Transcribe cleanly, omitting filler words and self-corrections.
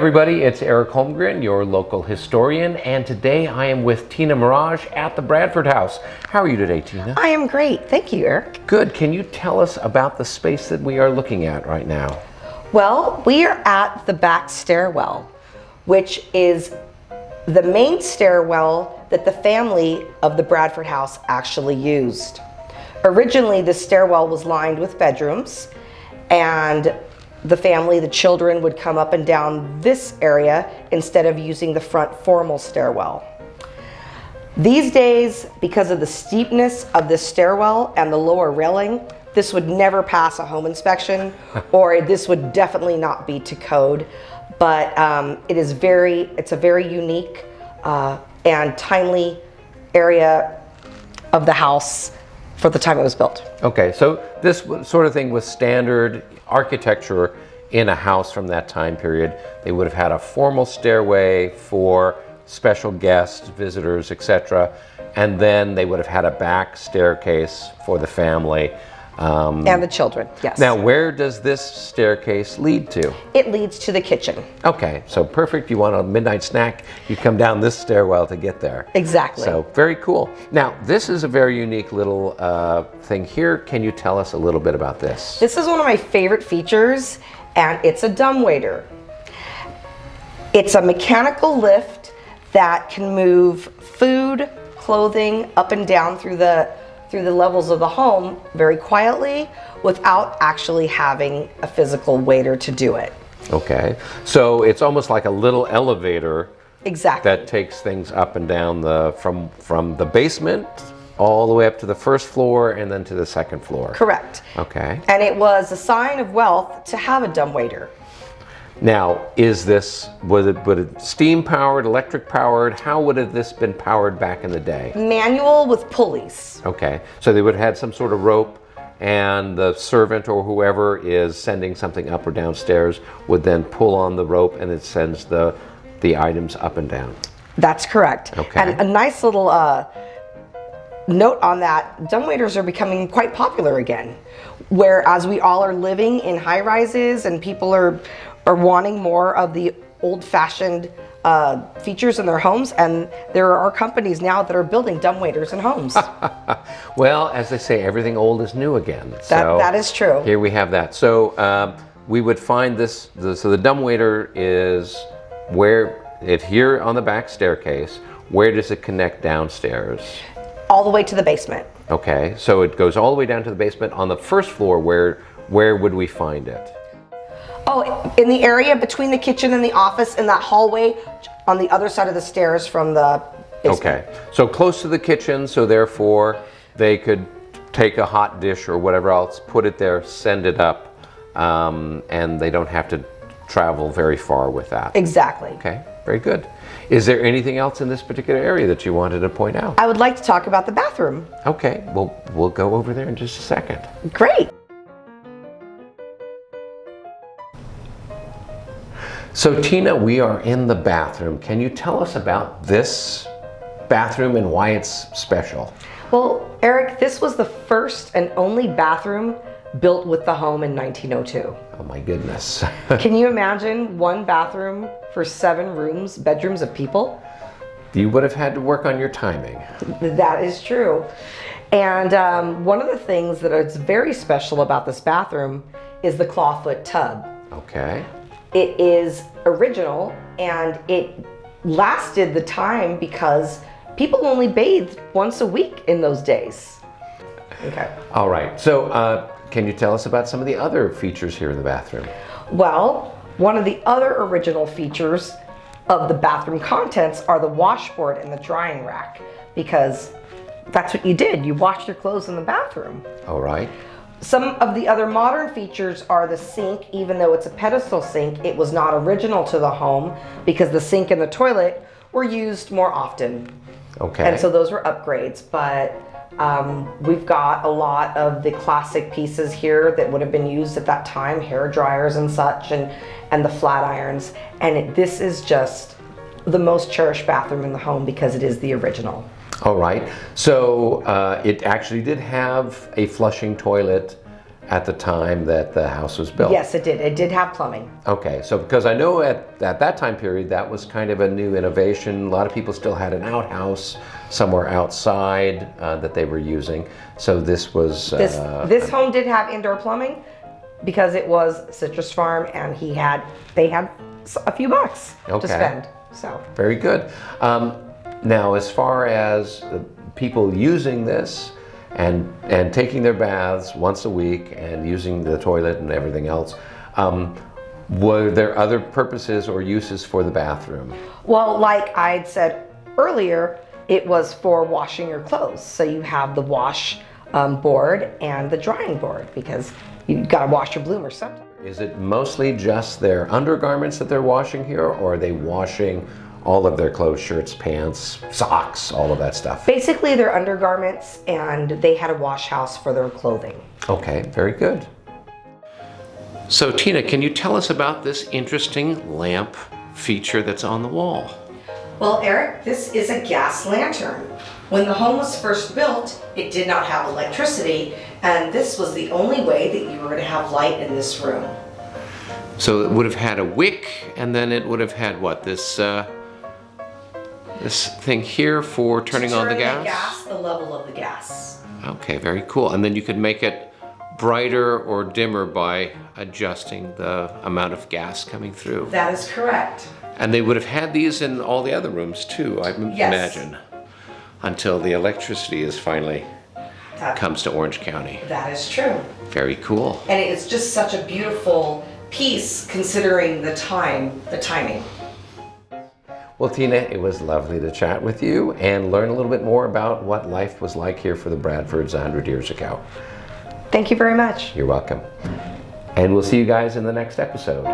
everybody, it's Eric Holmgren, your local historian, and today I am with Tina Maraj at the Bradford House. How are you today, Tina? I am great, thank you, Eric. Good. Can you tell us about the space that we are looking at right now? Well, we are at the back stairwell, which is the main stairwell that the family of the Bradford House actually used. Originally, the stairwell was lined with bedrooms, and the family, the children, would come up and down this area instead of using the front formal stairwell. These days, because of the steepness of this stairwell and the lower railing, this would never pass a home inspection, or this would definitely not be to code. But it's a very unique and timely area of the house for the time it was built. Okay, so this sort of thing was standard architecture in a house from that time period. They would have had a formal stairway for special guests, visitors, etc. And then they would have had a back staircase for the family. And the children, yes. Now, where does this staircase lead to? It leads to the kitchen. Okay, so perfect. You want a midnight snack, you come down this stairwell to get there. Exactly. So very cool. Now, this is a very unique little thing here. Can you tell us a little bit about this? This is one of my favorite features, and it's a dumbwaiter. It's a mechanical lift that can move food, clothing up and down through the levels of the home very quietly without actually having a physical waiter to do it. Okay, so it's almost like a little elevator. Exactly. That takes things up and down from the basement all the way up to the first floor and then to the second floor. Correct. Okay. And it was a sign of wealth to have a dumbwaiter. Now, was it steam powered, electric powered? How would have this been powered back in the day? Manual with pulleys. Okay, so they would have had some sort of rope, and the servant or whoever is sending something up or downstairs would then pull on the rope, and it sends the items up and down. That's correct. Okay. And a nice little note on that, dumbwaiters are becoming quite popular again, whereas we all are living in high rises and people are wanting more of the old-fashioned features in their homes, and there are companies now that are building dumbwaiters in homes. Well, as they say, everything old is new again. So that is true. Here we have that. So we would find this, so the dumbwaiter is here on the back staircase. Where does it connect downstairs? All the way to the basement. Okay, so it goes all the way down to the basement. On the first floor, where would we find it? Oh, in the area between the kitchen and the office, in that hallway on the other side of the stairs from the basement. Okay, so close to the kitchen, so therefore they could take a hot dish or whatever else, put it there, send it up, and they don't have to travel very far with that. Exactly. Okay, very good. Is there anything else in this particular area that you wanted to point out? I would like to talk about the bathroom. Okay, well, we'll go over there in just a second. Great. So Tina, we are in the bathroom. Can you tell us about this bathroom and why it's special? Well, Eric, this was the first and only bathroom built with the home in 1902. Oh my goodness. Can you imagine one bathroom for 7 bedrooms of people? You would have had to work on your timing. That is true. And one of the things that is very special about this bathroom is the clawfoot tub. Okay. It is original, and it lasted the time because people only bathed once a week in those days. Okay. All right. So can you tell us about some of the other features here in the bathroom? Well, one of the other original features of the bathroom contents are the washboard and the drying rack, because that's what you did. You washed your clothes in the bathroom. All right. Some of the other modern features are the sink. Even though it's a pedestal sink, it was not original to the home because the sink and the toilet were used more often. Okay. And so those were upgrades, but we've got a lot of the classic pieces here that would have been used at that time, hair dryers and such, and the flat irons. And this is just the most cherished bathroom in the home because it is the original. All right. So it actually did have a flushing toilet at the time that the house was built? Yes, it did. It did have plumbing. Okay, so because I know at that time period, that was kind of a new innovation. A lot of people still had an outhouse somewhere outside that they were using. So this was... This home did have indoor plumbing because it was Citrus Farm, and they had a few bucks to spend. So very good. Now, as far as people using this and taking their baths once a week and using the toilet and everything else, were there other purposes or uses for the bathroom? Well, like I'd said earlier, it was for washing your clothes. So you have the wash board and the drying board, because you've got to wash your bloomers sometimes. Is it mostly just their undergarments that they're washing here, or are they washing all of their clothes, shirts, pants, socks, all of that stuff? Basically their undergarments, and they had a wash house for their clothing. Okay, very good. So Tina, can you tell us about this interesting lamp feature that's on the wall? Well, Eric, this is a gas lantern. When the home was first built, it did not have electricity, and this was the only way that you were going to have light in this room. So it would have had a wick, and then it would have had what? This thing here for turning on the gas? The level of the gas. Okay, very cool. And then you could make it brighter or dimmer by adjusting the amount of gas coming through. That is correct. And they would have had these in all the other rooms too, I Yes. imagine, until the electrity is finally comes to Orange County. That is true. Very cool. And it's just such a beautiful piece considering the timing. Well, Tina, it was lovely to chat with you and learn a little bit more about what life was like here for the Bradfords 100 years ago. Thank you very much. You're welcome. And we'll see you guys in the next episode.